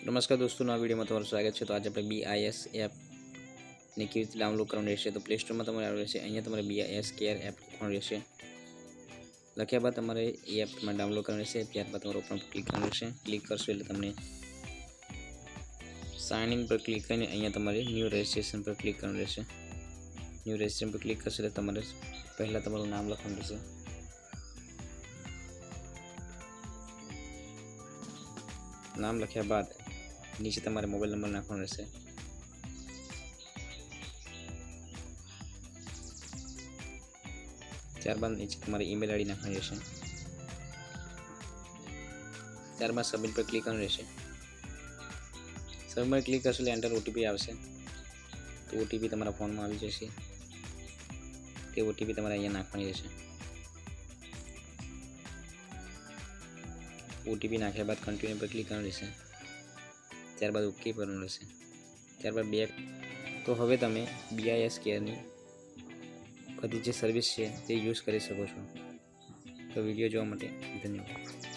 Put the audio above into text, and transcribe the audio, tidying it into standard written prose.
નમસ્કાર દોસ્તો, આ વિડીયોમાં તમારું સ્વાગત છે। તો આજે આપણે BIS એપને કેવી રીતે ડાઉનલોડ કરવાનું રહેશે। તો પ્લે સ્ટોરમાં તમારે આવવું રહેશે। અહીંયા તમારે BIS કેર એપ લખવાનું રહેશે। લખ્યા બાદ તમારે એ એપમાં ડાઉનલોડ કરવાનું રહેશે। ત્યારબાદ તમારે ઓપન પર ક્લિક કરવાનું રહેશે। ક્લિક કરશો એટલે તમને સાઇન ઇન પર ક્લિક કરીને અહીંયા તમારે ન્યૂ રજિસ્ટ્રેશન પર ક્લિક કરવાનું રહેશે। ન્યૂ રજિસ્ટ્રેશન પર ક્લિક કરશો એટલે તમારે પહેલાં તમારું નામ લખવાનું રહેશે। નામ લખ્યા બાદ નીચે તમારે મોબાઈલ નંબર નાખવાનો રહેશે। ત્યારબાદ નીચે તમારી ઈમેલ આઈડી નાખવાની રહેશે। ત્યારબાદ સબમિટ પર ક્લિક કરવાનું રહેશે। સબમિટ ક્લિક કરશો એટલે એન્ટર ઓટીપી આવશે। તો ઓટીપી તમારા ફોનમાં આવી જશે। તે ઓટીપી તમારે અહીંયા નાખવાની રહેશે। ઓટીપી નાખ્યા બાદ કન્ટિન્યુ પર ક્લિક કરવાનું રહેશે। ત્યારબાદ ઓકે કરવાનું રહેશે। ત્યારબાદ બેક। તો હવે તમે BIS કેરની બધી જે સર્વિસ છે તે યુઝ કરી શકો છો। તો વિડીયો જોવા માટે ધન્યવાદ।